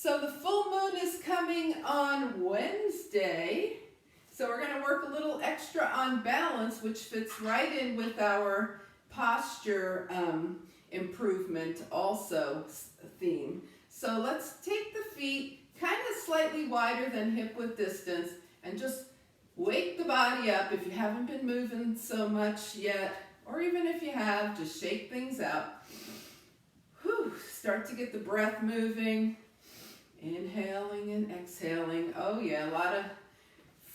So the full moon is coming on Wednesday. So we're going to work a little extra on balance, which fits right in with our posture improvement also theme. So let's take the feet kind of slightly wider than hip width distance and just wake the body up. If you haven't been moving so much yet, or even if you have, just shake things out. Whew, start to get the breath moving. Inhaling and exhaling. Oh yeah, a lot of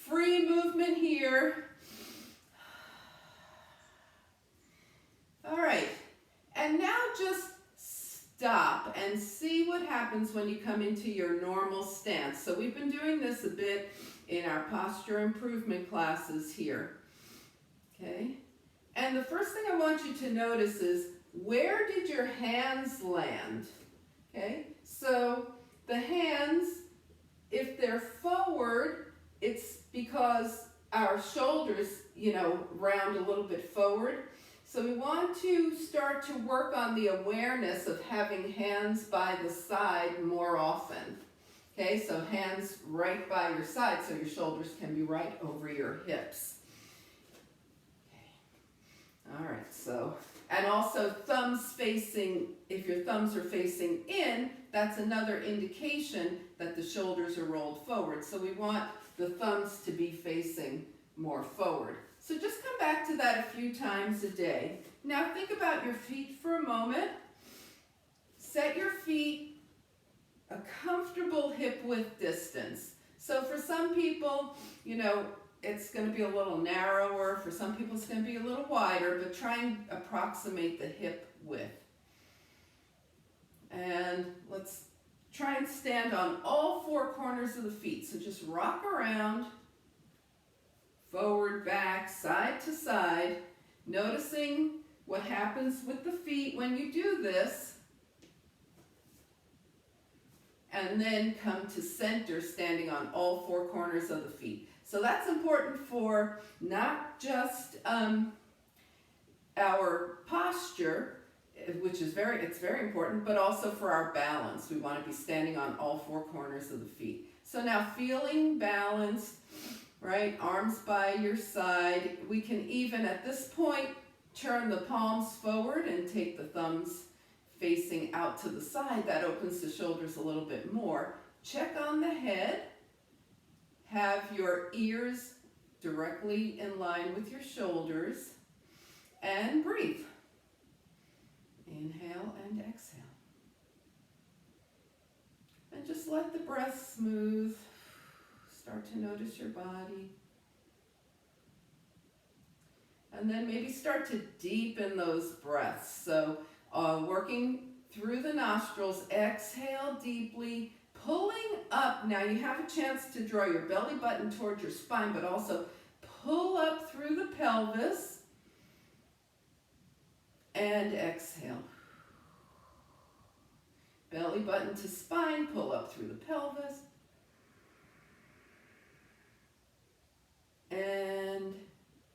free movement here. All right, and now just stop and see what happens when you come into your normal stance. So we've been doing this a bit in our posture improvement classes here. Okay, and the first thing I want you to notice is, where did your hands land? Okay, so the hands, if they're forward, it's because our shoulders, round a little bit forward. So we want to start to work on the awareness of having hands by the side more often. Okay, so hands right by your side so your shoulders can be right over your hips. Okay. All right, so, and also thumbs facing, if your thumbs are facing in, that's another indication that the shoulders are rolled forward. So we want the thumbs to be facing more forward. So just come back to that a few times a day. Now think about your feet for a moment. Set your feet a comfortable hip width distance. So for some people, it's going to be a little narrower. For some people, it's going to be a little wider, but try and approximate the hip width. And let's try and stand on all four corners of the feet. So just rock around, forward, back, side to side, noticing what happens with the feet when you do this. And then come to center, standing on all four corners of the feet. So that's important for not just our posture, which is very important, but also for our balance. We want to be standing on all four corners of the feet. So now feeling balanced, right? Arms by your side. We can even at this point turn the palms forward and take the thumbs facing out to the side. That opens the shoulders a little bit more. Check on the head. Have your ears directly in line with your shoulders. And breathe. Inhale and exhale. And just let the breath smooth. Start to notice your body. And then maybe start to deepen those breaths. So working through the nostrils, exhale deeply, pulling up. Now you have a chance to draw your belly button towards your spine, but also pull up through the pelvis. And exhale. Belly button to spine, pull up through the pelvis. And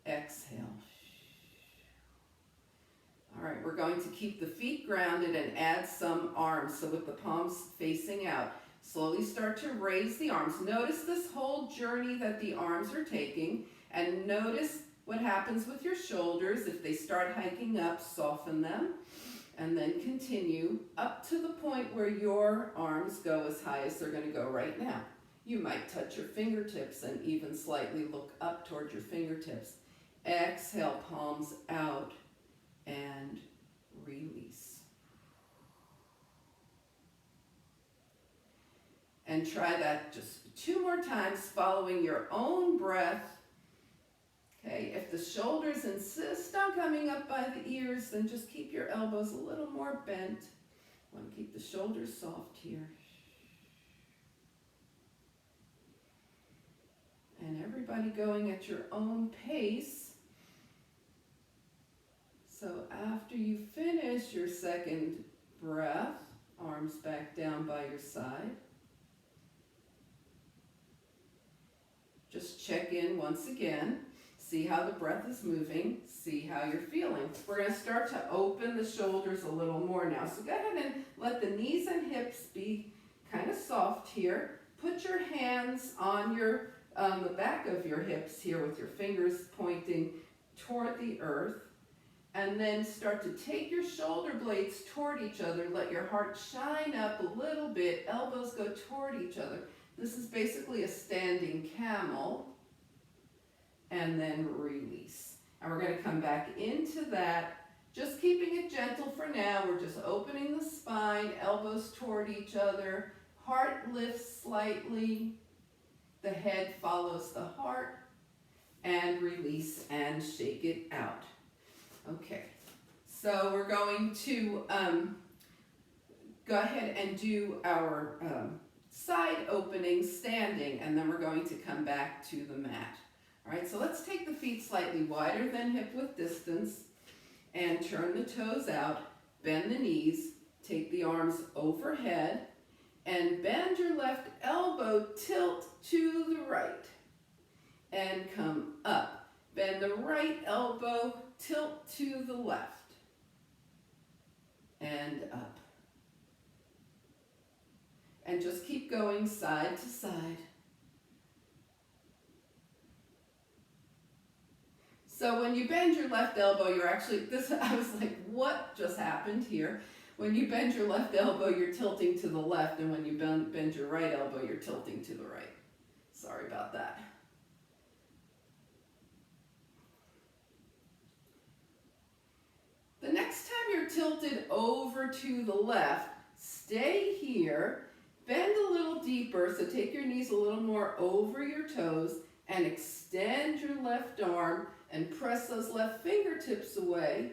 exhale. All right, we're going to keep the feet grounded and add some arms. So with the palms facing out, slowly start to raise the arms. Notice this whole journey that the arms are taking, and notice what happens with your shoulders. If they start hiking up, soften them, and then continue up to the point where your arms go as high as they're going to go right now. You might touch your fingertips and even slightly look up towards your fingertips. Exhale, palms out, and release. And try that just 2 more times, following your own breath. Okay, if the shoulders insist on coming up by the ears, then just keep your elbows a little more bent. Want to keep the shoulders soft here. And everybody going at your own pace. So after you finish your second breath, arms back down by your side. Just check in once again. See how the breath is moving. See how you're feeling. We're going to start to open the shoulders a little more now. So go ahead and let the knees and hips be kind of soft. soft here. Put your hands on the back of your hips here with your fingers pointing toward the earth. And then start to take your shoulder blades toward each other. Let your heart shine up a little bit. Elbows go toward each other. This is basically a standing camel. And then release. And we're going to come back into that. Just keeping it gentle for now. We're just opening the spine, elbows toward each other. Heart lifts slightly. The head follows the heart. And release and shake it out. Okay, so we're going to go ahead and do our side opening standing, and then we're going to come back to the mat. All right, so let's take the feet slightly wider than hip width distance and turn the toes out, bend the knees, take the arms overhead, and bend your left elbow, tilt to the right, and come up. Bend the right elbow, tilt to the left, and up. And just keep going side to side. So when you bend your left elbow, you're actually, I was like, what just happened here? When you bend your left elbow, you're tilting to the left, and when you bend your right elbow, you're tilting to the right. Sorry about that. The next time you're tilted over to the left, stay here, bend a little deeper, so take your knees a little more over your toes, and extend your left arm and press those left fingertips away.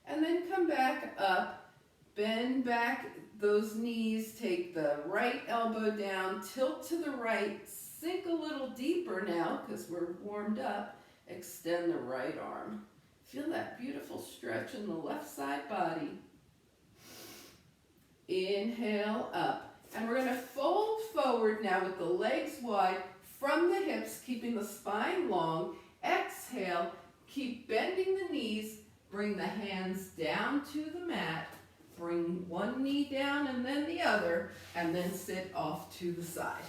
And then come back up, bend back those knees, take the right elbow down, tilt to the right, sink a little deeper now because we're warmed up, extend the right arm. Feel that beautiful stretch in the left side body. Inhale up. And we're going to fold forward now with the legs wide from the hips, keeping the spine long. Exhale, keep bending the knees. Bring the hands down to the mat. Bring one knee down and then the other, and then sit off to the side.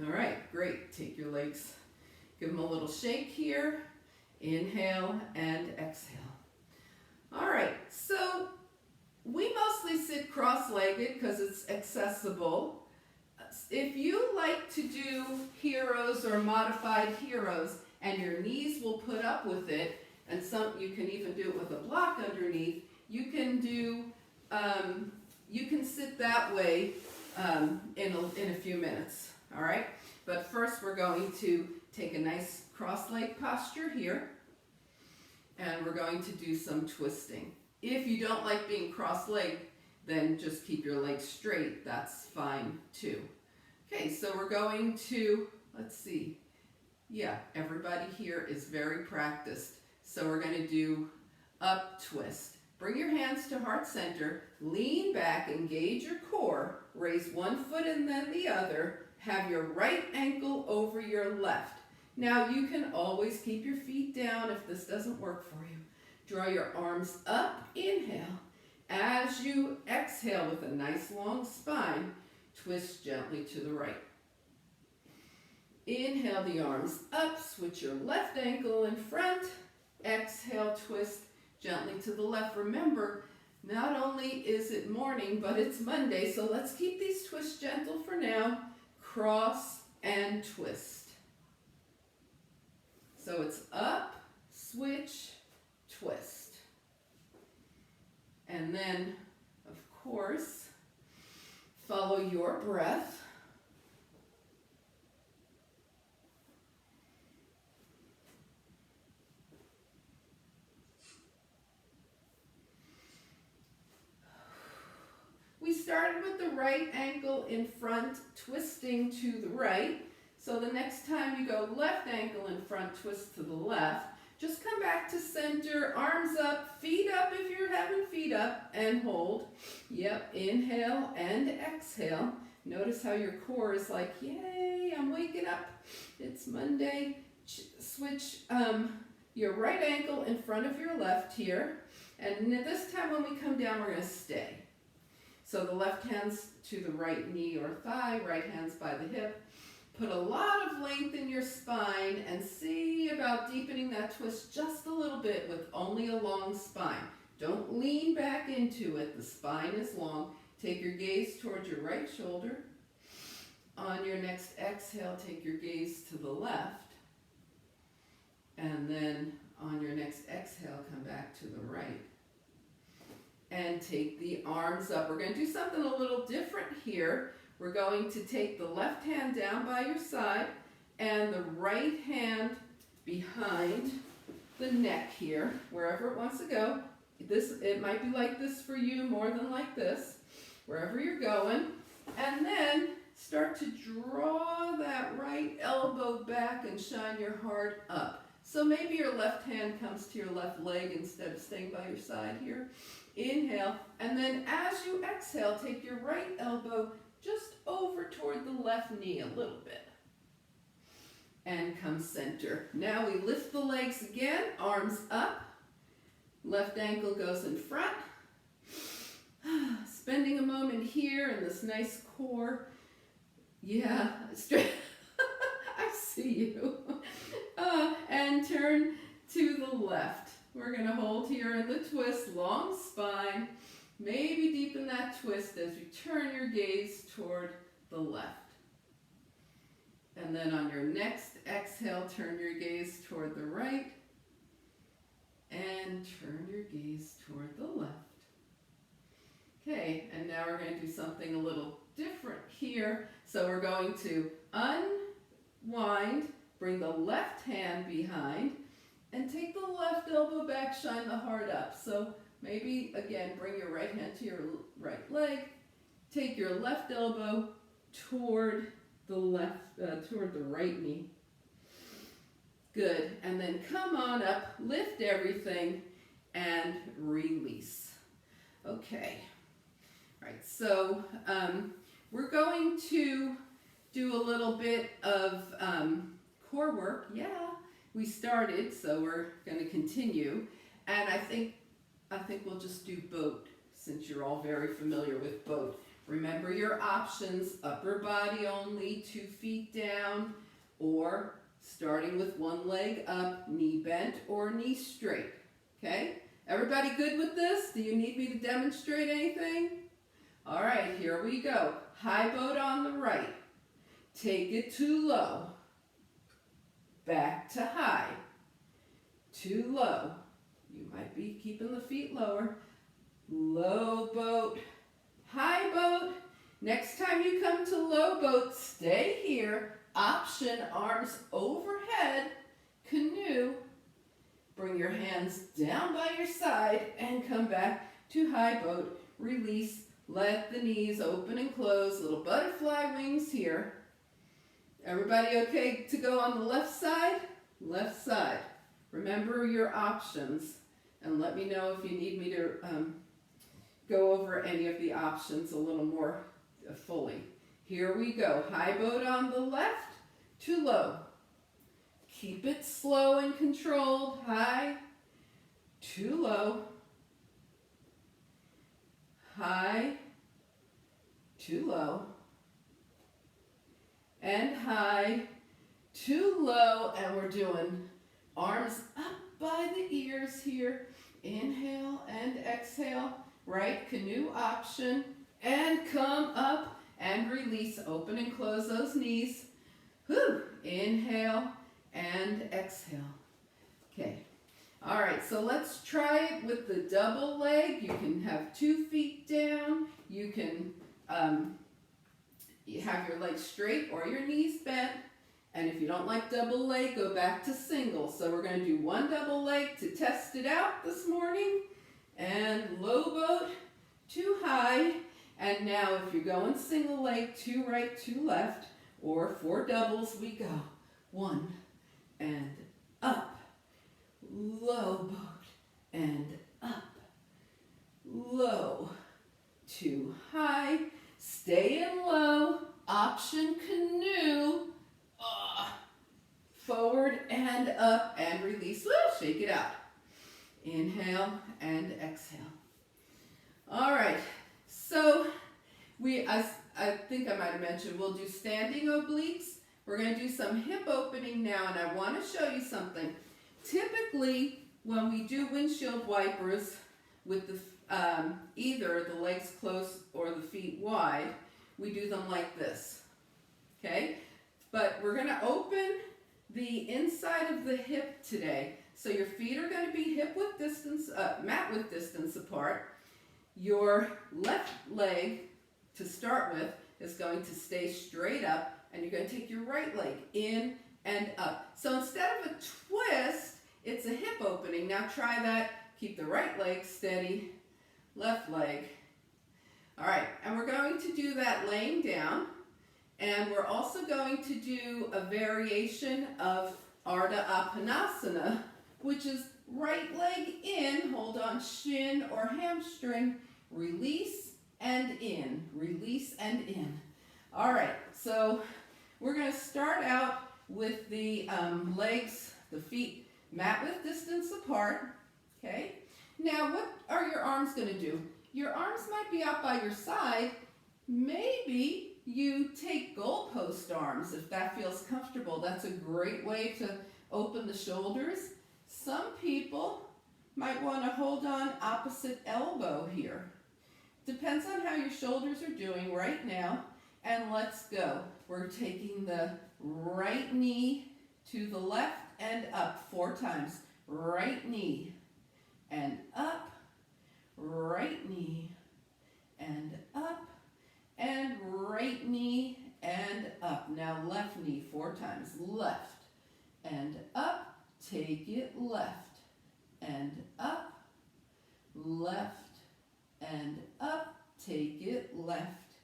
All right, great. Take your legs, give them a little shake here. Inhale and exhale. All right, so we mostly sit cross-legged because it's accessible. If you like to do heroes or modified heroes and your knees will put up with it, and you can even do it with a block underneath, you can sit that way in a few minutes, all right? But first we're going to take a nice cross-leg posture here, and we're going to do some twisting. If you don't like being cross-legged, then just keep your legs straight. That's fine too. Okay, so we're going to, let's see. Yeah, everybody here is very practiced. So we're going to do up twist. Bring your hands to heart center, lean back, engage your core, raise one foot and then the other, have your right ankle over your left. Now you can always keep your feet down if this doesn't work for you. Draw your arms up, inhale. As you exhale with a nice long spine, twist gently to the right. Inhale the arms up, switch your left ankle in front. Exhale, twist gently to the left. Remember, not only is it morning, but it's Monday, so let's keep these twists gentle for now. Cross and twist. So it's up, switch, twist. And then, of course, follow your breath. We started with the right ankle in front, twisting to the right. So the next time you go left ankle in front, twist to the left. Just come back to center, arms up, feet up if you're having feet up, and hold. Yep, inhale and exhale. Notice how your core is like, yay, I'm waking up. It's Monday. Switch your right ankle in front of your left here. And this time when we come down, we're going to stay. So the left hand's to the right knee or thigh, right hand's by the hip. Put a lot of length in your spine and see about deepening that twist just a little bit with only a long spine. Don't lean back into it. The spine is long. Take your gaze towards your right shoulder. On your next exhale, take your gaze to the left. And then on your next exhale, come back to the right. And take the arms up. We're going to do something a little different here. We're going to take the left hand down by your side and the right hand behind the neck here, wherever it wants to go. It might be like this for you more than like this, wherever you're going. And then start to draw that right elbow back and shine your heart up. So maybe your left hand comes to your left leg instead of staying by your side here. Inhale, and then as you exhale, take your right elbow just over toward the left knee a little bit. And come center. Now we lift the legs again, arms up. Left ankle goes in front. Spending a moment here in this nice core. Yeah, straight. I see you. And turn to the left. We're going to hold here in the twist, long spine. Maybe deepen that twist as you turn your gaze toward the left. And then on your next exhale, turn your gaze toward the right. And turn your gaze toward the left. Okay, and now we're going to do something a little different here. So we're going to unwind, bring the left hand behind, and take the left elbow back, shine the heart up. So maybe, again, bring your right hand to your right leg. Take your left elbow toward the right knee. Good. And then come on up, lift everything, and release. Okay. All right. So we're going to do a little bit of core work. Yeah, we started, so we're going to continue. And I think we'll just do boat, since you're all very familiar with boat. Remember your options: upper body only, 2 feet down, or starting with one leg up, knee bent or knee straight. Okay? Everybody good with this? Do you need me to demonstrate anything? All right, here we go. High boat on the right. Take it to low. Back to high. To low. You might be keeping the feet lower. Low boat. High boat. Next time you come to low boat, stay here. Option, arms overhead, canoe. Bring your hands down by your side and come back to high boat. Release, let the knees open and close. Little butterfly wings here. Everybody okay to go on the left side? Left side. Remember your options and let me know if you need me to go over any of the options a little more fully. Here we go. High boat on the left to low. Keep it slow and controlled. High to low. High to low. And high to low. And we're doing arms up by the ears here. Inhale and exhale. Right canoe option. And come up. And release, open and close those knees. Whew. Inhale and exhale. Okay. All right, so let's try it with the double leg. You can have 2 feet down. You can have your legs straight or your knees bent. And if you don't like double leg, go back to single. So we're going to do one double leg to test it out this morning. And low boat to high. And now if you're going single leg, 2 right, 2 left, or 4 doubles, we go. 1 and up. Low boat and up. Low to high. Stay in low. Option canoe. Forward and up and release. Woo, shake it out. Inhale and exhale. All right. So I think I might have mentioned we'll do standing obliques. We're going to do some hip opening now, and I want to show you something. Typically, when we do windshield wipers with the either the legs close or the feet wide, we do them like this, okay? But we're going to open the inside of the hip today. So your feet are going to be hip width distance, mat width distance apart. Your left leg, to start with, is going to stay straight up, and you're going to take your right leg in and up. So instead of a twist, it's a hip opening. Now try that. Keep the right leg steady, left leg. All right, and we're going to do that laying down, and we're also going to do a variation of Ardha Appanasana, which is right leg in, hold on shin or hamstring, release and in, release and in. All right, so we're going to start out with the legs, the feet, mat width distance apart, okay? Now, what are your arms going to do? Your arms might be out by your side. Maybe you take goalpost arms if that feels comfortable. That's a great way to open the shoulders. Some people might want to hold on opposite elbow here. Depends on how your shoulders are doing right now. And let's go. We're taking the right knee to the left and up 4 times. Right knee and up, right knee and up, and right knee and up. Now left knee 4 times. Left and up, take it left and up, left and up, take it left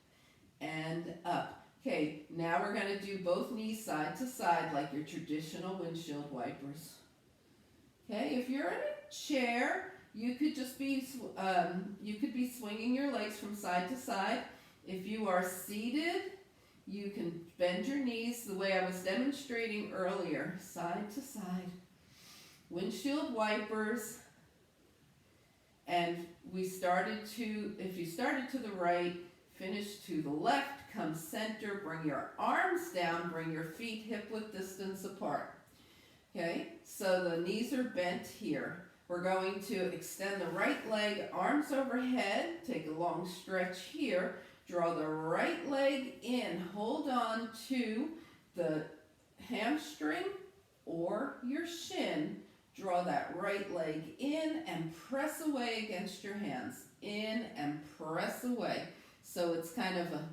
and up. Okay, now we're going to do both knees side to side like your traditional windshield wipers. Okay, if you're in a chair, you could just be swinging your legs from side to side. If you are seated, you can bend your knees the way I was demonstrating earlier, side to side. Windshield wipers, and if you started to the right, finish to the left, come center, bring your arms down, bring your feet hip width distance apart. Okay, so the knees are bent here. We're going to extend the right leg, arms overhead, take a long stretch here, draw the right leg in, hold on to the hamstring or your shin, draw that right leg in and press away against your hands, in and press away. So it's kind of a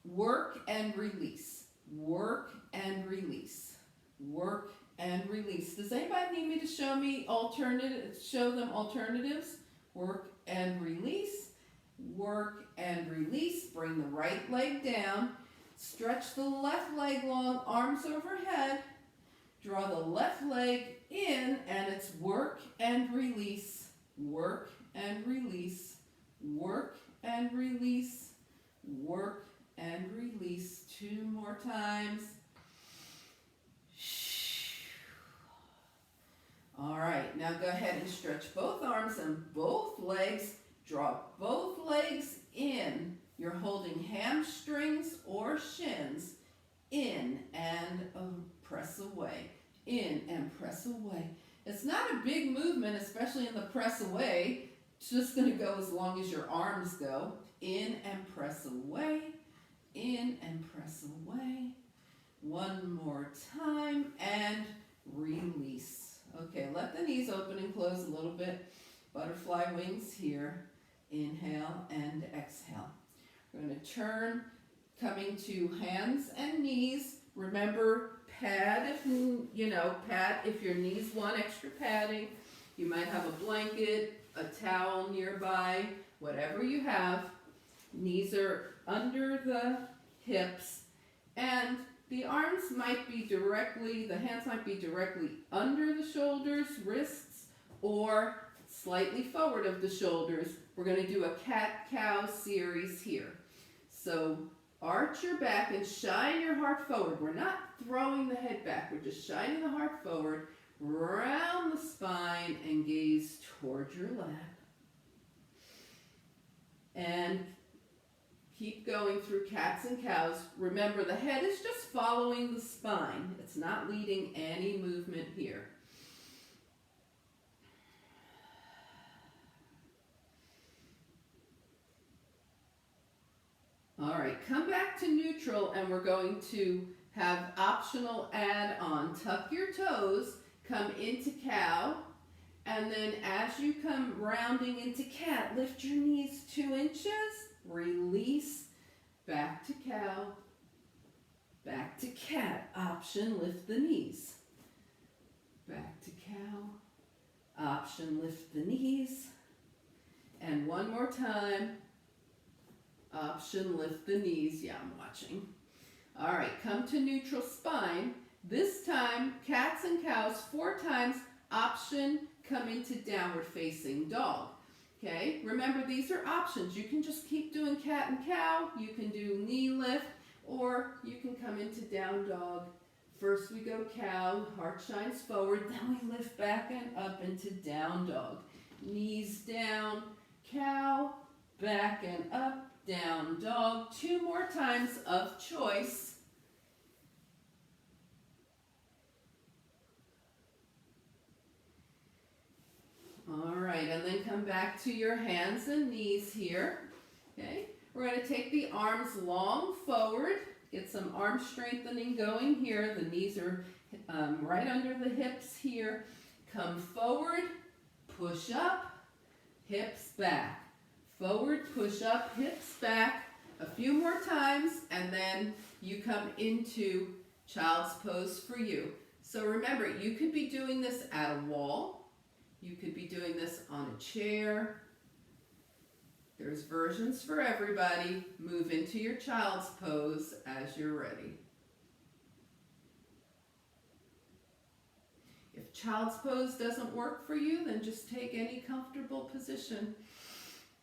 work and release, work and release. Work and release. Does anybody need me to show them alternatives? Work and release. Work and release. Bring the right leg down. Stretch the left leg long, arms overhead. Draw the left leg in, and it's work and release. Work and release. Work and release. Work and release. 2 more times. All right, now go ahead and stretch both arms and both legs. Draw both legs in. You're holding hamstrings or shins. In and press away. In and press away. It's not a big movement, especially in the press away. It's just going to go as long as your arms go. In and press away. In and press away. 1 more time and release. Okay, let the knees open and close a little bit. Butterfly wings here. Inhale and exhale. We're going to turn, coming to hands and knees. Remember, pad if your knees want extra padding. You might have a blanket, a towel nearby, whatever you have. Knees are under the hips, and the hands might be directly under the shoulders, wrists, or slightly forward of the shoulders. We're going to do a cat-cow series here. So arch your back and shine your heart forward. We're not throwing the head back. We're just shining the heart forward, round the spine, and gaze towards your lap. And keep going through cats and cows. Remember, the head is just following the spine. It's not leading any movement here. All right, come back to neutral, and we're going to have optional add-on. Tuck your toes, come into cow, and then as you come rounding into cat, lift your knees 2 inches, release, back to cow, back to cat, option, lift the knees. Back to cow, option, lift the knees, and one more time, option, lift the knees. Yeah, I'm watching. All right, come to neutral spine. This time, cats and cows 4 times, option, come into downward facing dog. Okay, remember these are options. You can just keep doing cat and cow, you can do knee lift, or you can come into down dog. First we go cow, heart shines forward, then we lift back and up into down dog. Knees down, cow, back and up, down dog. 2 more times of choice. All right, and then come back to your hands and knees here. Okay, we're going to take the arms long forward, get some arm strengthening going here. The knees are right under the hips here. Come forward, push up, hips back. Forward, push up, hips back. A few more times, and then you come into child's pose for you. So remember, you could be doing this at a wall. You could be doing this on a chair. There's versions for everybody. Move into your child's pose as you're ready. If child's pose doesn't work for you, then just take any comfortable position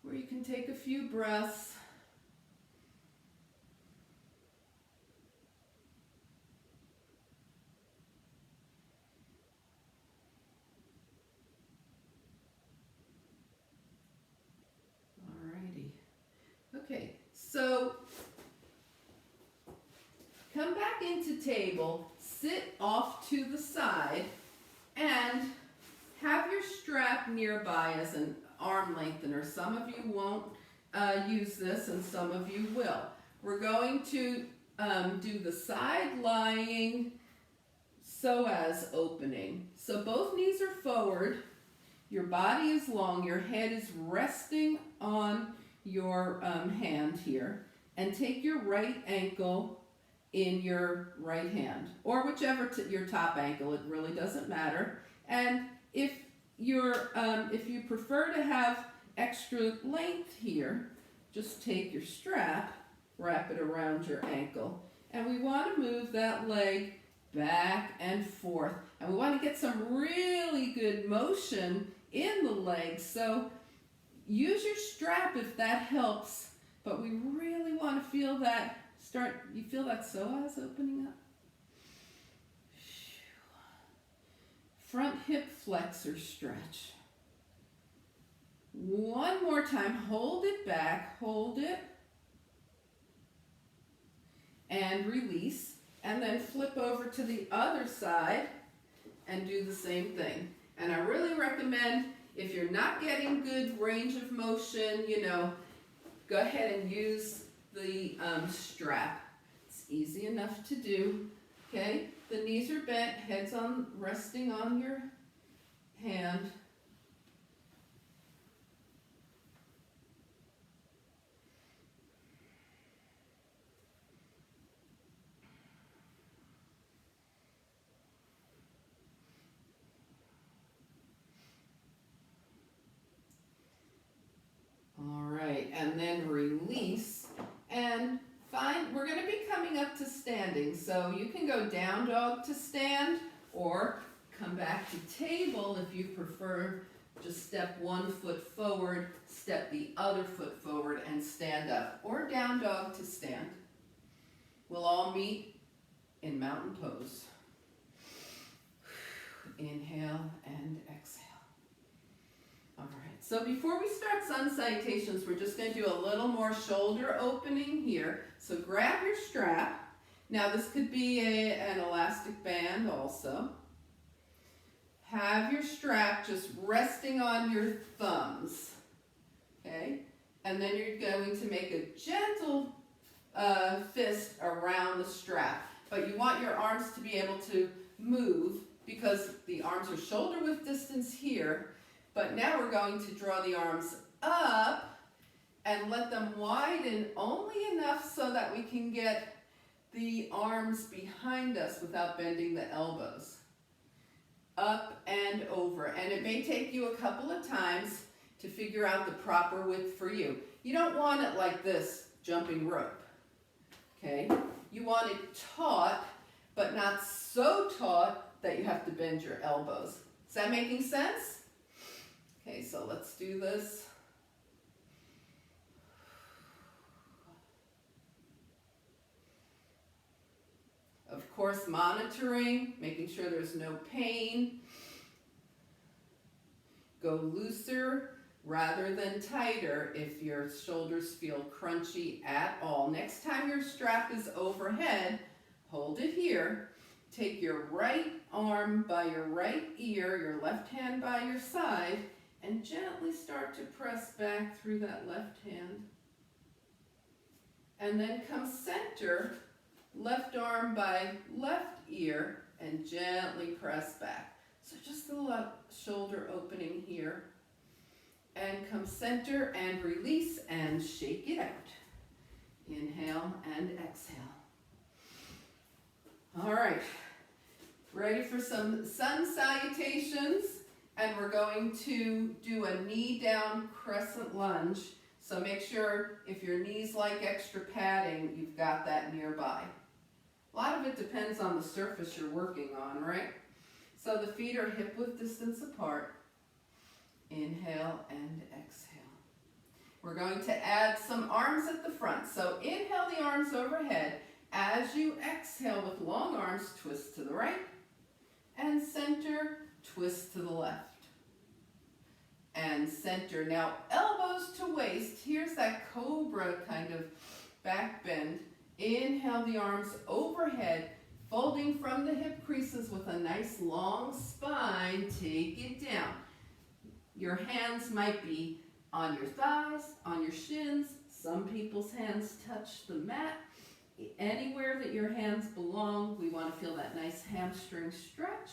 where you can take a few breaths. Okay, so come back into table, sit off to the side, and have your strap nearby as an arm lengthener. Some of you won't use this, and some of you will. We're going to do the side lying psoas opening. So both knees are forward, your body is long, your head is resting on your hand here, and take your right ankle in your right hand, or whichever your top ankle, it really doesn't matter. And if you prefer to have extra length here, just take your strap, wrap it around your ankle, and we want to move that leg back and forth, and we want to get some really good motion in the leg. So use your strap if that helps, but we really want to feel that you feel that psoas opening up? Front hip flexor stretch. One more time, hold it back, hold it, and release, and then flip over to the other side and do the same thing. And I really recommend, if you're not getting good range of motion, go ahead and use the strap. It's easy enough to do. Okay, the knees are bent, head's resting on your hand. All right, and then release, and we're going to be coming up to standing, so you can go down dog to stand, or come back to table if you prefer. Just step one foot forward, step the other foot forward, and stand up, or down dog to stand. We'll all meet in mountain pose. Inhale and exhale. All right, so So before we start sun salutations, we're just going to do a little more shoulder opening here. So grab your strap. Now this could be an elastic band also. Have your strap just resting on your thumbs, okay? And then you're going to make a gentle fist around the strap. But you want your arms to be able to move because the arms are shoulder width distance here. But now we're going to draw the arms up and let them widen only enough so that we can get the arms behind us without bending the elbows. Up and over. And it may take you a couple of times to figure out the proper width for you. You don't want it like this, jumping rope. Okay? You want it taut, but not so taut that you have to bend your elbows. Is that making sense? Okay, so let's do this. Of course, monitoring, making sure there's no pain. Go looser rather than tighter if your shoulders feel crunchy at all. Next time your strap is overhead, hold it here. Take your right arm by your right ear, your left hand by your side, and gently start to press back through that left hand. And then come center, left arm by left ear, and gently press back. So just a little shoulder opening here. And come center and release and shake it out. Inhale and exhale. All right, ready for some sun salutations? And we're going to do a knee down crescent lunge. So make sure if your knees like extra padding, you've got that nearby. A lot of it depends on the surface you're working on, right? So the feet are hip width distance apart. Inhale and exhale. We're going to add some arms at the front. So inhale the arms overhead. As you exhale with long arms, twist to the right. And center, twist to the left. And center. Now elbows to waist. Here's that cobra kind of back bend. Inhale the arms overhead, folding from the hip creases with a nice long spine. Take it down. Your hands might be on your thighs, on your shins. Some people's hands touch the mat. Anywhere that your hands belong, we want to feel that nice hamstring stretch.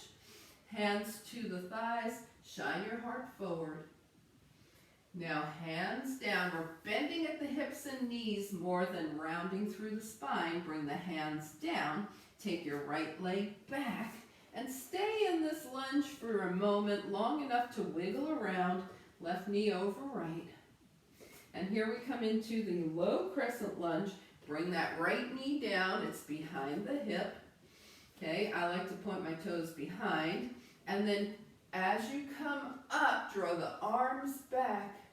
Hands to the thighs, shine your heart forward. Now hands down, we're bending at the hips and knees more than rounding through the spine. Bring the hands down, take your right leg back, and stay in this lunge for a moment, long enough to wiggle around, left knee over right. And here we come into the low crescent lunge. Bring that right knee down, it's behind the hip. Okay, I like to point my toes behind. And then as you come up, draw the arms back,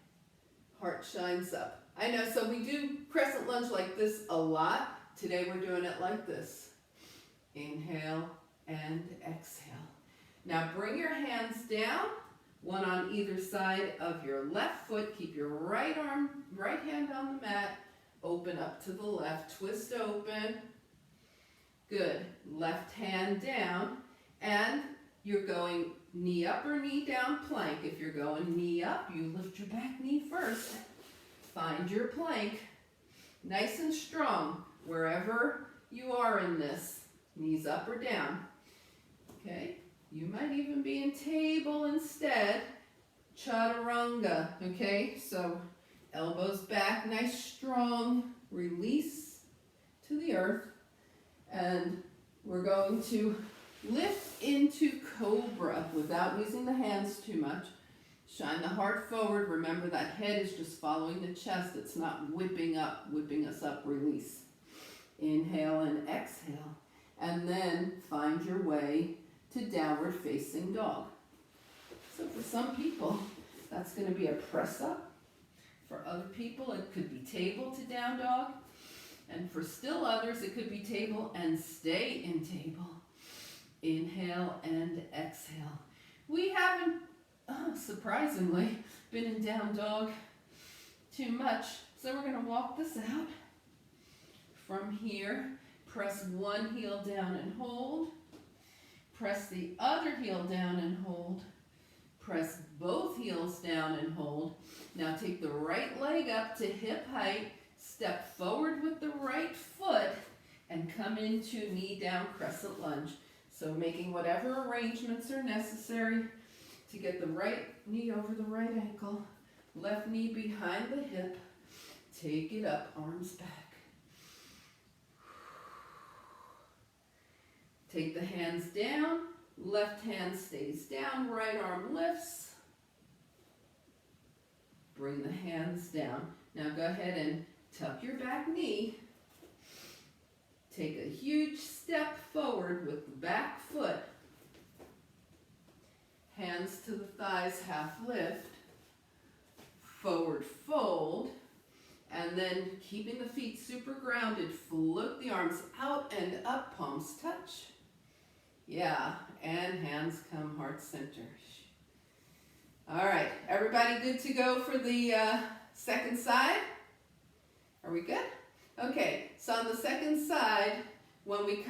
heart shines up. I know, so we do crescent lunge like this a lot. Today we're doing it like this. Inhale and exhale. Now bring your hands down, one on either side of your left foot. Keep your right hand on the mat. Open up to the left, twist open. Good. Left hand down, and you're going knee up or knee down plank. If you're going knee up, you lift your back knee first. Find your plank, nice and strong, wherever you are in this. Knees up or down. Okay, you might even be in table instead. Chaturanga, okay? So elbows back, nice strong release to the earth. And we're going to lift into cobra without using the hands too much. Shine the heart forward. Remember that head is just following the chest. It's not whipping us up, release. Inhale and exhale. And then find your way to downward facing dog. So for some people, that's going to be a press up. For other people, it could be table to down dog. And for still others, it could be table and stay in table. Inhale and exhale. We haven't surprisingly, been in down dog too much. So we're going to walk this out. From here, press one heel down and hold. Press the other heel down and hold. Press both heels down and hold. Now take the right leg up to hip height. Step forward with the right foot and come into knee down crescent lunge. So making whatever arrangements are necessary to get the right knee over the right ankle, left knee behind the hip. Take it up, arms back. Take the hands down, left hand stays down, right arm lifts. Bring the hands down. Now go ahead and tuck your back knee. Take a huge step forward with the back foot. Hands to the thighs, half lift. Forward fold. And then keeping the feet super grounded, float the arms out and up, palms touch. Yeah, and hands come heart center. All right, everybody good to go for the second side? Are we good? Okay, so on the second side, when we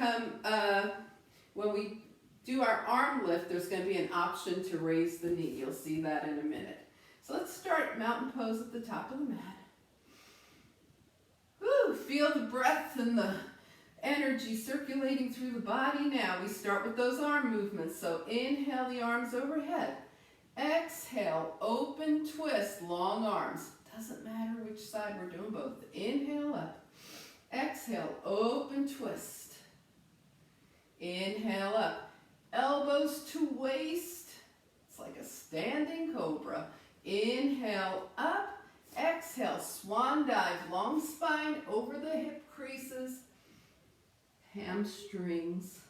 do our arm lift, there's going to be an option to raise the knee. You'll see that in a minute. So let's start mountain pose at the top of the mat. Woo, feel the breath and the energy circulating through the body. Now we start with those arm movements. So inhale the arms overhead. Exhale, open twist, long arms. Doesn't matter which side, we're doing both. Inhale up. Exhale, open twist. Inhale up. Elbows to waist. It's like a standing cobra. Inhale up. Exhale, swan dive, long spine over the hip creases. Hamstrings.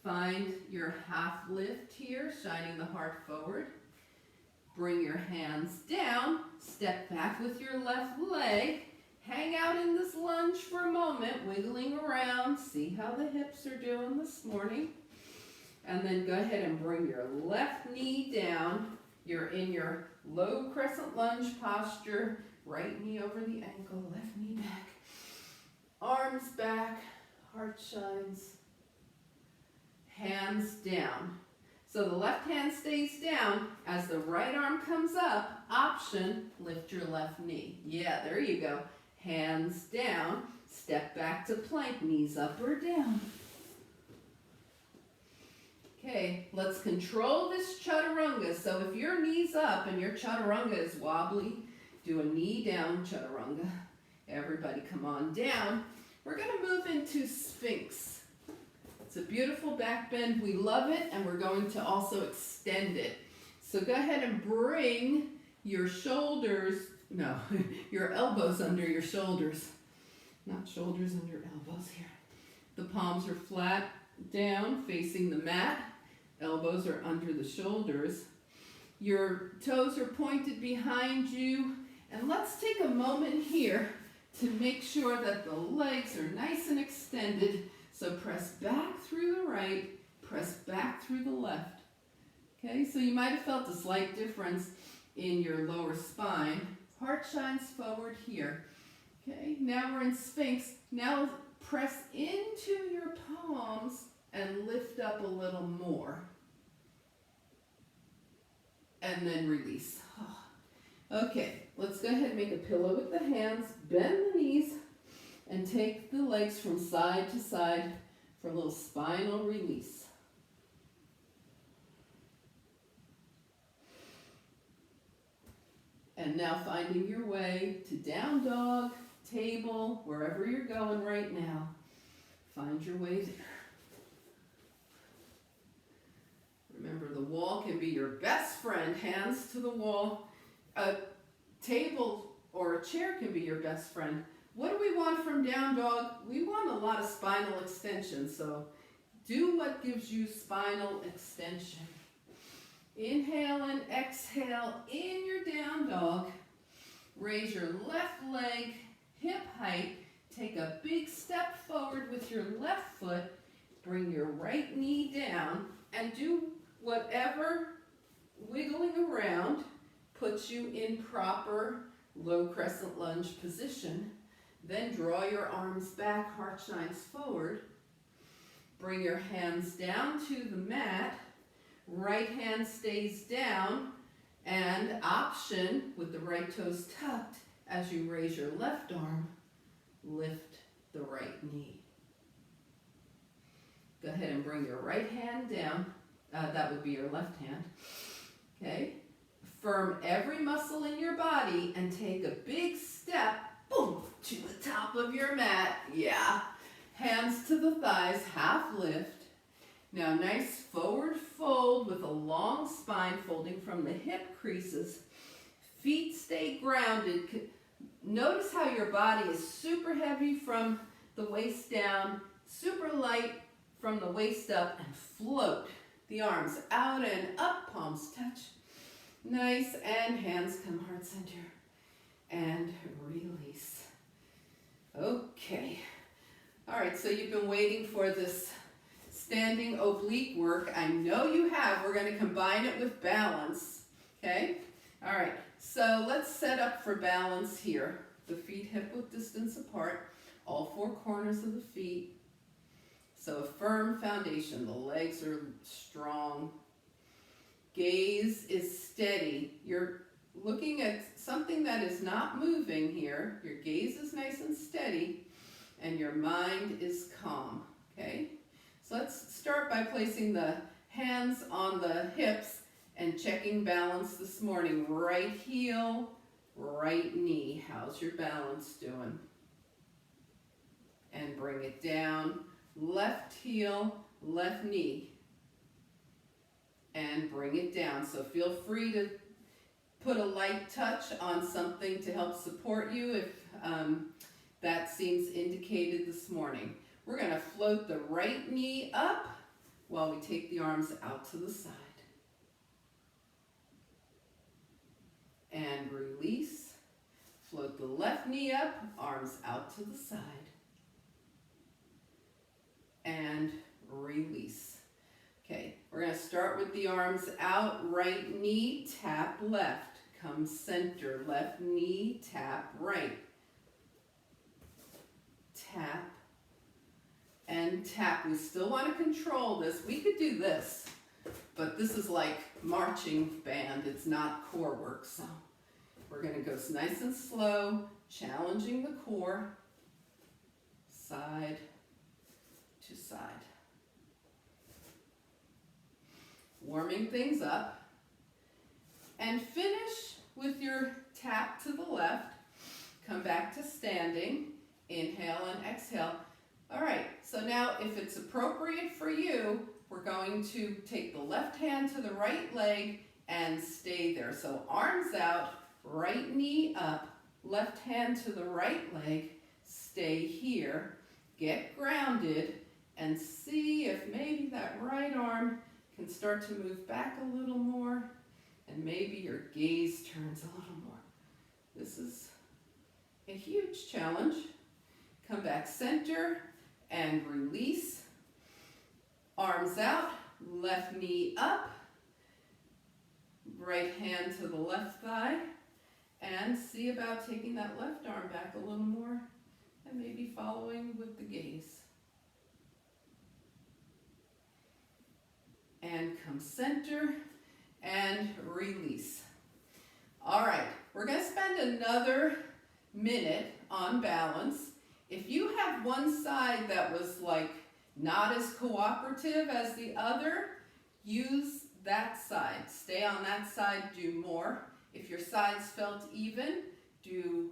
Find your half lift here, shining the heart forward. Bring your hands down, step back with your left leg. Hang out in this lunge for a moment, wiggling around. See how the hips are doing this morning. And then go ahead and bring your left knee down. You're in your low crescent lunge posture. Right knee over the ankle, left knee back. Arms back, heart shines. Hands down. So the left hand stays down. As the right arm comes up, option, lift your left knee. Yeah, there you go. Hands down. Step back to plank, knees up or down. Okay, let's control this chaturanga. So if your knee's up and your chaturanga is wobbly, do a knee down chaturanga. Everybody come on down. We're going to move into Sphinx. It's a beautiful back bend. We love it, and we're going to also extend it. So go ahead and bring your your elbows under your shoulders. Not shoulders under elbows here. The palms are flat down, facing the mat. Elbows are under the shoulders. Your toes are pointed behind you. And let's take a moment here to make sure that the legs are nice and extended. So press back through the right, press back through the left. Okay, so you might have felt a slight difference in your lower spine. Heart shines forward here. Okay, now we're in Sphinx. Now press into your palms and lift up a little more. And then release. Okay, let's go ahead and make a pillow with the hands, bend the knees, and take the legs from side to side for a little spinal release. And now finding your way to down dog, table, wherever you're going right now. Find your way there. Remember, the wall can be your best friend, hands to the wall. A table or a chair can be your best friend. What do we want from down dog? We want a lot of spinal extension, so do what gives you spinal extension. Inhale and exhale in your down dog. Raise your left leg, hip height. Take a big step forward with your left foot. Bring your right knee down and do whatever wiggling around puts you in proper low crescent lunge position. Then draw your arms back, heart shines forward. Bring your hands down to the mat. Right hand stays down, and option with the right toes tucked as you raise your left arm, lift the right knee. Go ahead and bring your right hand down. That would be your left hand. Okay. Firm every muscle in your body and take a big step, boom, to the top of your mat. Yeah. Hands to the thighs, half lift. Now nice forward fold with a long spine folding from the hip creases. Feet stay grounded. Notice how your body is super heavy from the waist down, super light from the waist up, and float. The arms out and up, palms touch. Nice, and hands come heart center. And release. Okay. All right, so you've been waiting for this standing oblique work. I know you have. We're going to combine it with balance. Okay? All right, so let's set up for balance here. The feet hip-width distance apart, all four corners of the feet. So a firm foundation. The legs are strong. Gaze is steady. You're looking at something that is not moving here. Your gaze is nice and steady, and your mind is calm. Okay? So let's start by placing the hands on the hips and checking balance this morning. Right heel, right knee. How's your balance doing? And bring it down. Left heel, left knee. And bring it down. So feel free to put a light touch on something to help support you if that seems indicated this morning. We're going to float the right knee up while we take the arms out to the side. And release. Float the left knee up, arms out to the side. And release. Okay, we're going to start with the arms out, right knee, tap left. Come center, left knee, tap right. Tap and tap. We still want to control this. We could do this, but this is like marching band. It's not core work, so we're going to go nice and slow, challenging the core, side to side. Warming things up. And finish with your tap to the left. Come back to standing. Inhale and exhale. All right, so now if it's appropriate for you, we're going to take the left hand to the right leg and stay there. So arms out, right knee up, left hand to the right leg, stay here, get grounded, and see if maybe that right arm can start to move back a little more, and maybe your gaze turns a little more. This is a huge challenge. Come back center and release. Arms out, left knee up, right hand to the left thigh, and see about taking that left arm back a little more and maybe following with the gaze. And come center and release. All right, we're going to spend another minute on balance. If you have one side that was like not as cooperative as the other, use that side. Stay on that side, do more. If your sides felt even, do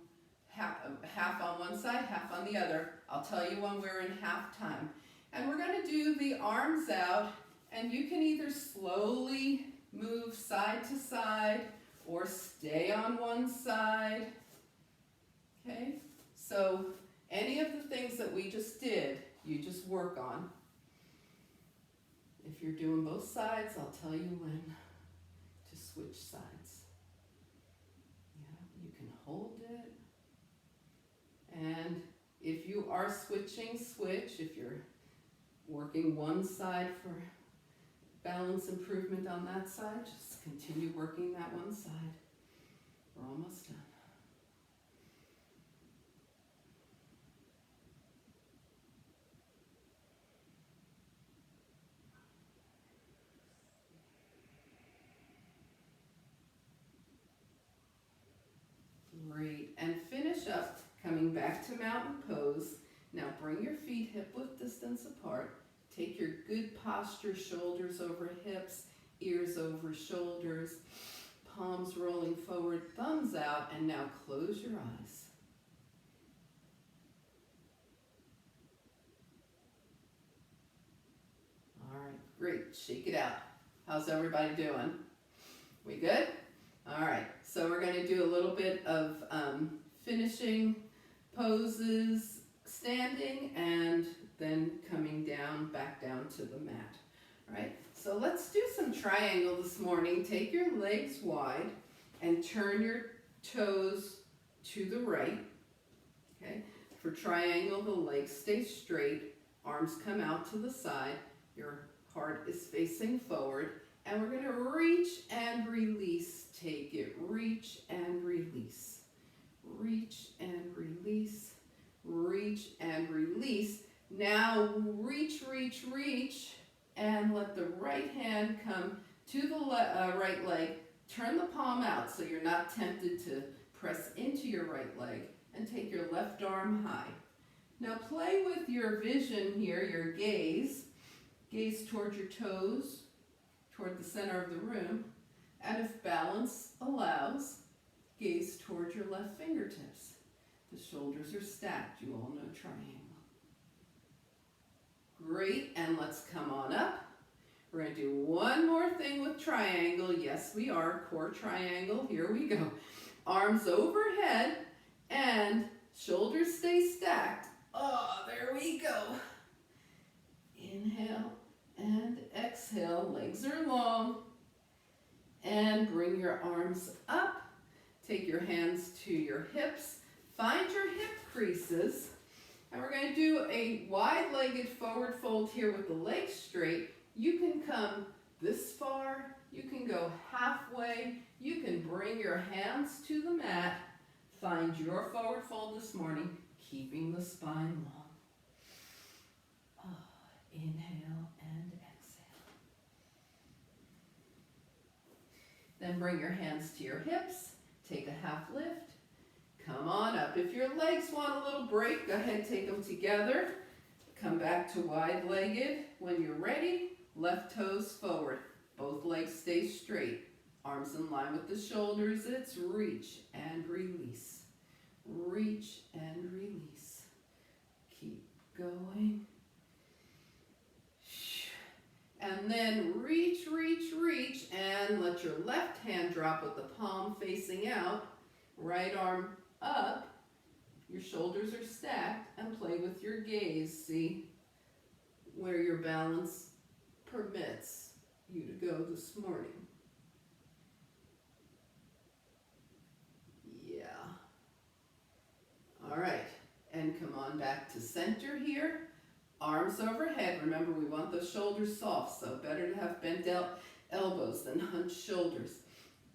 half on one side, half on the other. I'll tell you when we're in half time. And we're going to do the arms out, and you can either slowly move side to side or stay on one side. Okay? So any of the things that we just did, you just work on. If you're doing both sides, I'll tell you when to switch sides. Yeah, you can hold it. And if you are switching, switch. If you're working one side for balance improvement on that side. Just continue working that one side. We're almost done. Great, and finish up coming back to mountain pose. Now bring your feet hip width distance apart. Take your good posture, shoulders over hips, ears over shoulders, palms rolling forward, thumbs out, and now close your eyes. All right, great, shake it out. How's everybody doing? We good? All right, so we're going to do a little bit of finishing poses, standing, and then coming down, back down to the mat. All right, so let's do some triangle this morning. Take your legs wide and turn your toes to the right. Okay, for triangle, the legs stay straight, arms come out to the side, your heart is facing forward, and we're going to reach and release. Take it, reach and release. Reach and release. Reach and release. Now reach, reach, reach, and let the right hand come to the right leg. Turn the palm out so you're not tempted to press into your right leg, and take your left arm high. Now play with your vision here, your gaze. Gaze toward your toes, toward the center of the room, and if balance allows, gaze toward your left fingertips. The shoulders are stacked. You all know triangle. Great, and let's come on up. We're going to do one more thing with triangle. Yes, we are. Core triangle. Here we go. Arms overhead and shoulders stay stacked. Oh, there we go. Inhale and exhale. Legs are long. And bring your arms up. Take your hands to your hips. Find your hip creases. And we're going to do a wide-legged forward fold here with the legs straight. You can come this far. You can go halfway. You can bring your hands to the mat. Find your forward fold this morning, keeping the spine long. Oh, inhale and exhale. Then bring your hands to your hips. Take a half lift. Come on up. If your legs want a little break, go ahead, take them together. Come back to wide-legged. When you're ready, left toes forward. Both legs stay straight. Arms in line with the shoulders. It's reach and release. Reach and release. Keep going. And then reach, reach, reach, and let your left hand drop with the palm facing out. Right arm up. Your shoulders are stacked, and play with your gaze. See where your balance permits you to go this morning. Yeah. All right, and come on back to center here. Arms overhead. Remember, we want those shoulders soft, so better to have bent elbows than hunched shoulders.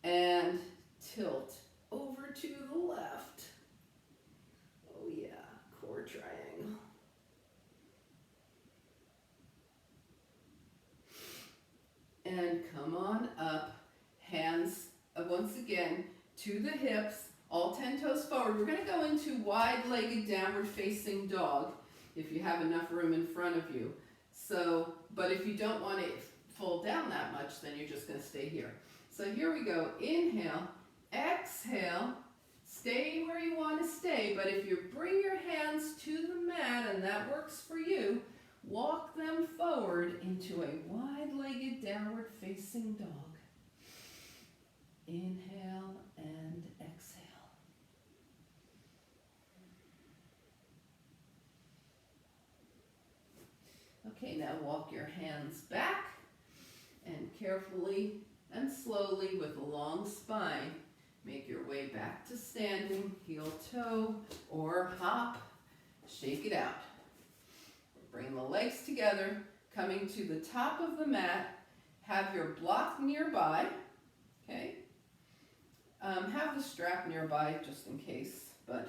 And tilt over to the left. Oh yeah, core triangle. And come on up. Hands, once again, to the hips. All 10 toes forward. We're going to go into wide-legged downward facing dog, if you have enough room in front of you. So, but if you don't want to fold down that much, then you're just going to stay here. So here we go. Inhale, exhale, stay where you want to stay. But if you bring your hands to the mat, and that works for you, walk them forward into a wide-legged downward facing dog. Inhale and exhale. Okay, now walk your hands back, and carefully and slowly with a long spine, make your way back to standing, heel toe or hop, shake it out. Bring the legs together, coming to the top of the mat, have your block nearby, okay? Have the strap nearby just in case, but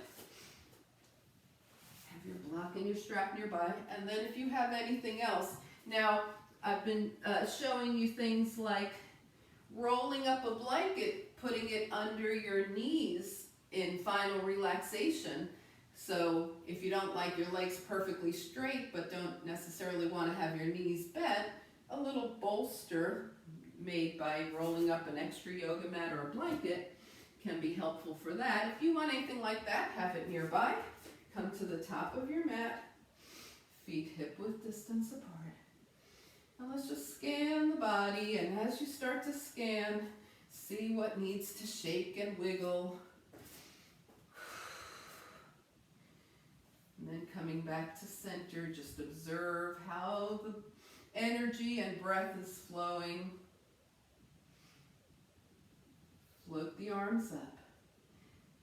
have your block and your strap nearby. And then if you have anything else, now I've been showing you things like rolling up a blanket, putting it under your knees in final relaxation. So if you don't like your legs perfectly straight but don't necessarily want to have your knees bent, a little bolster made by rolling up an extra yoga mat or a blanket can be helpful for that. If you want anything like that, have it nearby. Come to the top of your mat, feet hip-width distance apart. And let's just scan the body, and as you start to scan, see what needs to shake and wiggle. And then coming back to center, just observe how the energy and breath is flowing. Float the arms up.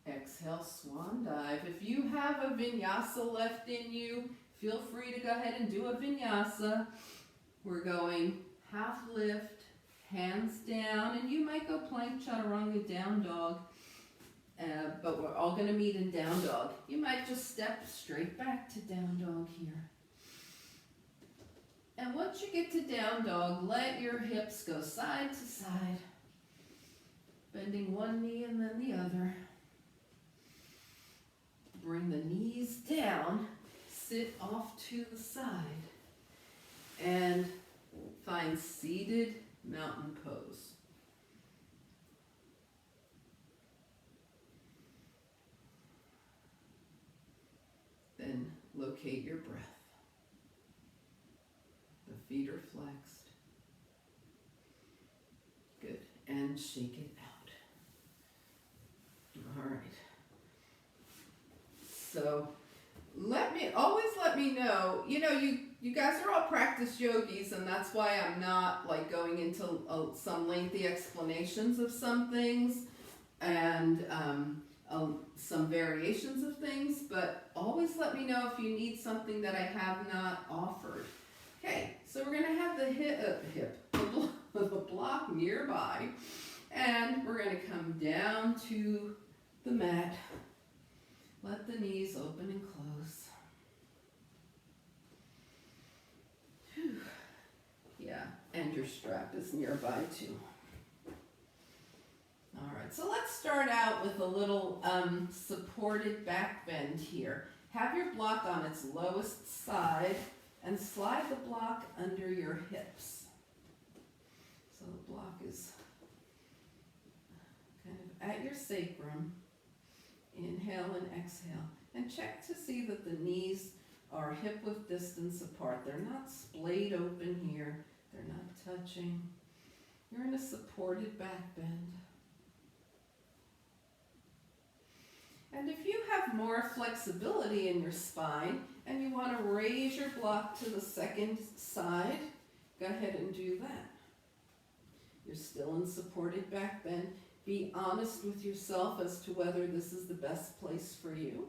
Exhale, swan dive. If you have a vinyasa left in you, feel free to go ahead and do a vinyasa. We're going half lift, hands down, and you might go plank, chaturanga, down dog, but we're all going to meet in down dog. You might just step straight back to down dog here. And once you get to down dog, let your hips go side to side, bending one knee and then the other. Bring the knees down, sit off to the side, and find seated mountain pose. Then locate your breath. The feet are flexed. Good. And shake it out. All right. So always let me know, you guys are all practice yogis, and that's why I'm not like going into some lengthy explanations of some things and some variations of things, but always let me know if you need something that I have not offered. Okay, so we're going to have the block nearby, and we're going to come down to the mat. Let the knees open and close. Whew. Yeah, and your strap is nearby too. All right, so let's start out with a little supported back bend here. Have your block on its lowest side and slide the block under your hips. So the block is kind of at your sacrum. Inhale and exhale. And check to see that the knees are hip-width distance apart. They're not splayed open here. They're not touching. You're in a supported back bend. And if you have more flexibility in your spine and you want to raise your block to the second side, go ahead and do that. You're still in supported back bend. Be honest with yourself as to whether this is the best place for you.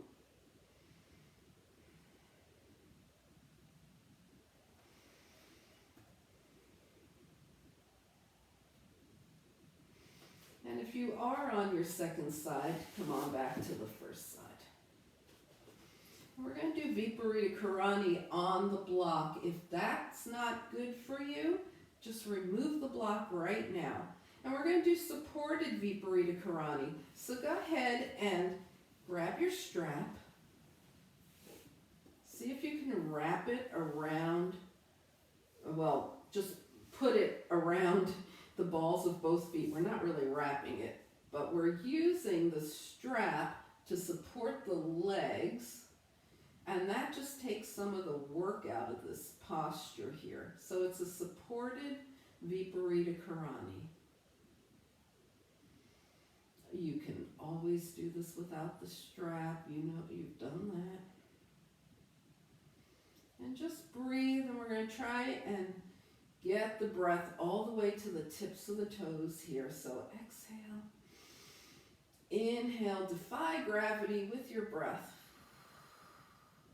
And if you are on your second side, come on back to the first side. We're going to do Vaporita Karani on the block. If that's not good for you, just remove the block right now. And we're going to do supported Vaporita Karani. So go ahead and grab your strap. See if you can wrap it around, well, just put it around the balls of both feet. We're not really wrapping it, but we're using the strap to support the legs, and that just takes some of the work out of this posture here. So it's a supported Vaporita Karani. You can always do this without the strap. You know you've done that. And just breathe, and we're going to try and get the breath all the way to the tips of the toes here. So exhale. Inhale, defy gravity with your breath.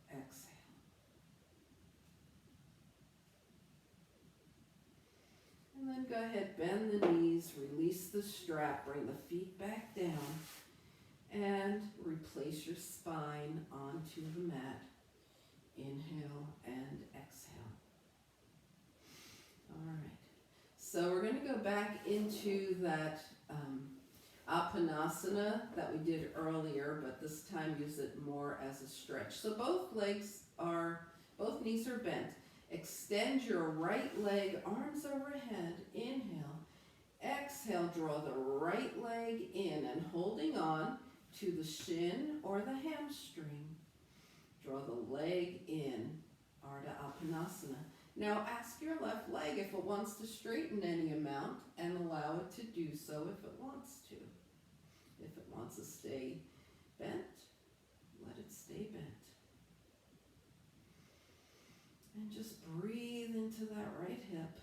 Exhale. And then go ahead, bend the knees, release the strap, bring the feet back down, and replace your spine onto the mat. Inhale and exhale. All right. So we're going to go back into that Apanasana that we did earlier, but this time use it more as a stretch. So both knees are bent. Extend your right leg, arms overhead. Inhale. Exhale, draw the right leg in and holding on to the shin or the hamstring. Draw the leg in, Ardha Apanasana. Now ask your left leg if it wants to straighten any amount and allow it to do so if it wants to. If it wants to stay bent, let it stay bent. And just breathe into that right hip.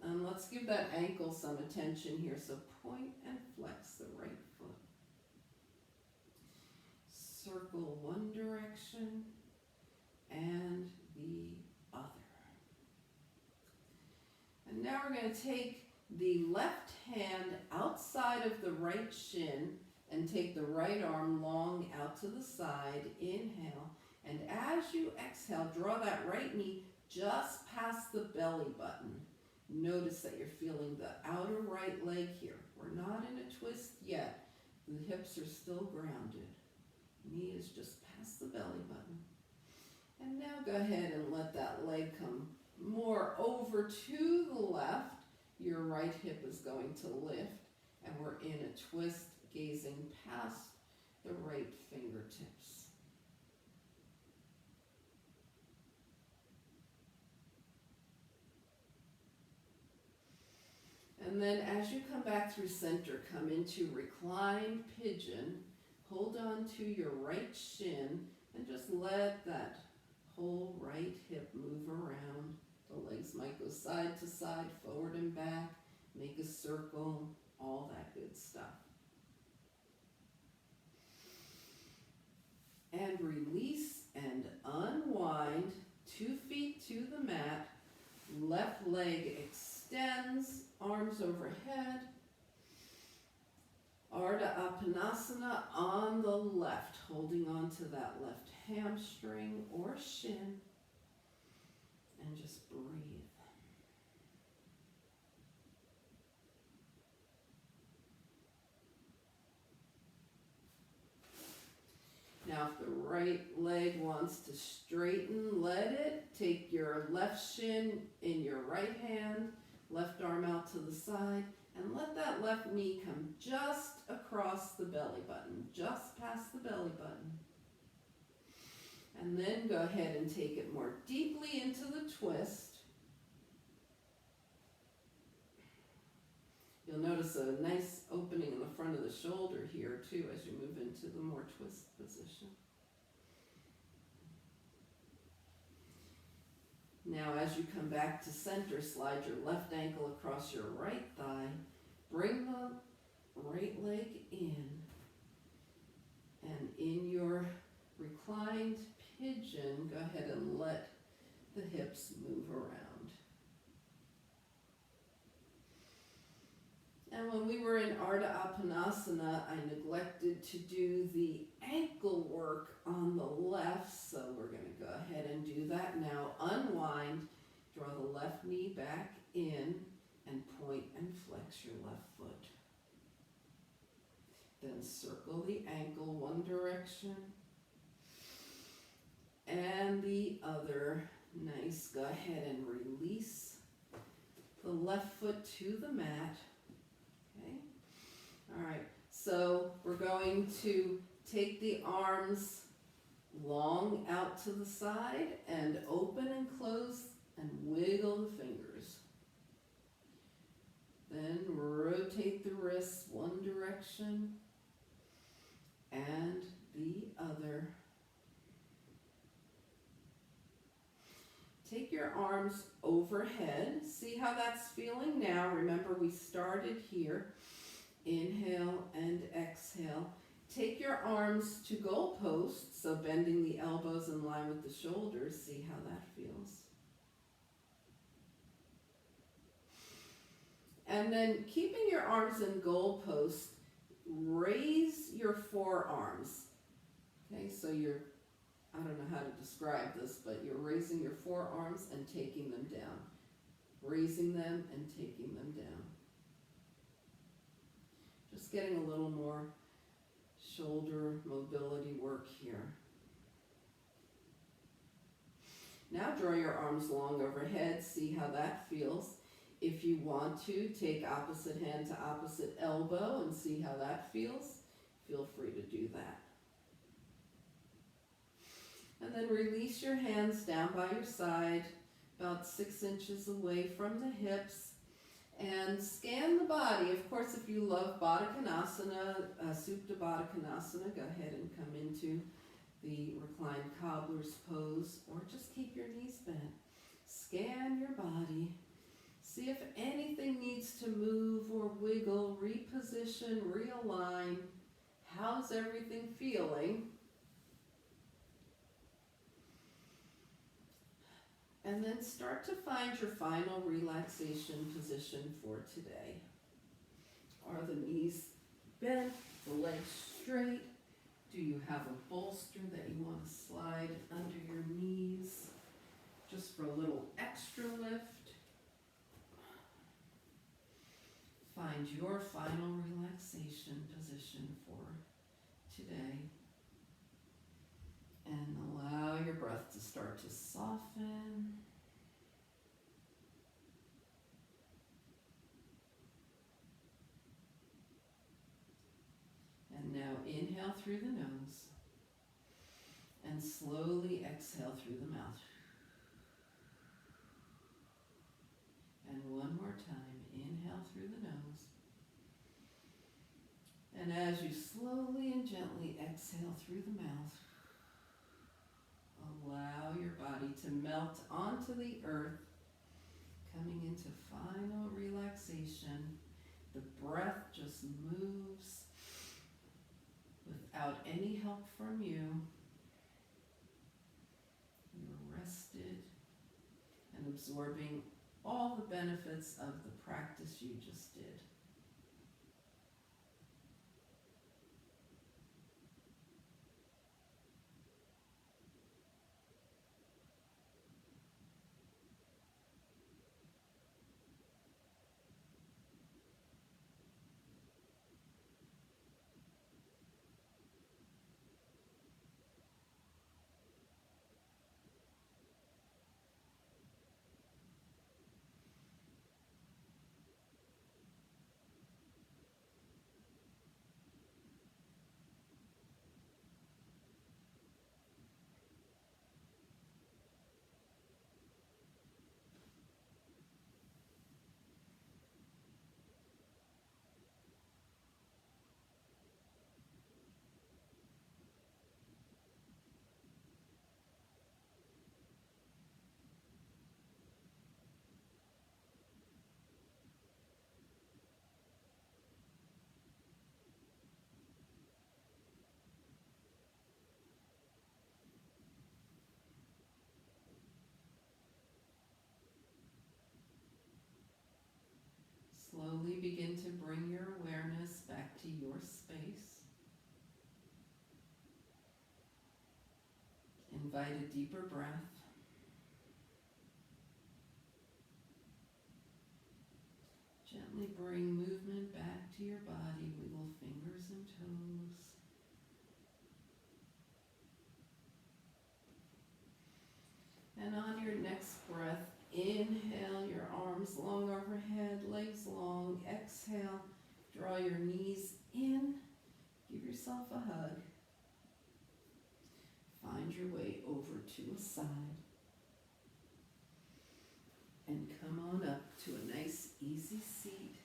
And let's give that ankle some attention here. So point and flex the right foot. Circle one direction and the other. And now we're going to take the left hand outside of the right shin and take the right arm long out to the side. Inhale. And as you exhale, draw that right knee just past the belly button. Notice that you're feeling the outer right leg here. We're not in a twist yet. The hips are still grounded. Knee is just past the belly button. And now go ahead and let that leg come more over to the left. Your right hip is going to lift. And we're in a twist, gazing past the right fingertips. And then as you come back through center, come into reclined pigeon. Hold on to your right shin and just let that whole right hip move around. The legs might go side to side, forward and back, make a circle, all that good stuff. And release and unwind, 2 feet to the mat, left leg extends, arms overhead. Ardha Apanasana on the left, holding on to that left hamstring or shin, and just breathe. Now if the right leg wants to straighten, let it. Take your left shin in your right hand, left arm out to the side, and let that left knee come just across the belly button, just past the belly button. And then go ahead and take it more deeply into the twist. You'll notice a nice opening in the front of the shoulder here too as you move into the more twist position. Now as you come back to center, slide your left ankle across your right thigh. Bring the right leg in. And in your reclined pigeon, go ahead and let the hips move around. And when we were in Ardha Apanasana, I neglected to do the ankle work on the left, so we're going to go ahead and do that now. Unwind, draw the left knee back in, and point and flex your left foot. Then circle the ankle one direction and the other. Nice. Go ahead and release the left foot to the mat. Okay. All right. So we're going to take the arms long out to the side and open and close and wiggle the fingers. Then rotate the wrists one direction and the other. Take your arms overhead. See how that's feeling now. Remember, we started here. Inhale and exhale. Take your arms to goalposts, so bending the elbows in line with the shoulders. See how that feels. And then keeping your arms in goalposts, raise your forearms. Okay, so I don't know how to describe this, but you're raising your forearms and taking them down. Raising them and taking them down. Just getting a little more shoulder mobility work here. Now draw your arms long overhead, see how that feels. If you want to, take opposite hand to opposite elbow and see how that feels. Feel free to do that. And then release your hands down by your side, about 6 inches away from the hips. And scan the body. Of course, if you love Baddha Konasana, Supta Baddha Konasana, go ahead and come into the reclined cobbler's pose, or just keep your knees bent. Scan your body. See if anything needs to move or wiggle, reposition, realign. How's everything feeling? And then start to find your final relaxation position for today. Are the knees bent, the legs straight? Do you have a bolster that you want to slide under your knees just for a little extra lift? Find your final relaxation position for today. And allow your breath to start to soften. And now inhale through the nose and slowly exhale through the mouth. And one more time, inhale through the nose. And as you slowly and gently exhale through the mouth, allow your body to melt onto the earth, coming into final relaxation. The breath just moves without any help from you. You're rested and absorbing all the benefits of the practice you just did. Slowly begin to bring your awareness back to your space. Invite a deeper breath. Gently bring movement back to your body. Wiggle fingers and toes. And on your next breath, inhale your arms long overhead, legs long. Exhale, draw your knees in. Give yourself a hug. Find your way over to a side. And come on up to a nice easy seat.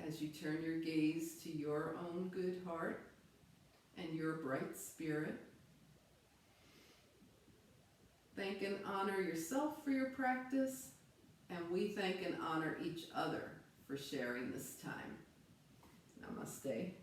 As you turn your gaze to your own good heart and your bright spirit, thank and honor yourself for your practice, and we thank and honor each other for sharing this time. Namaste.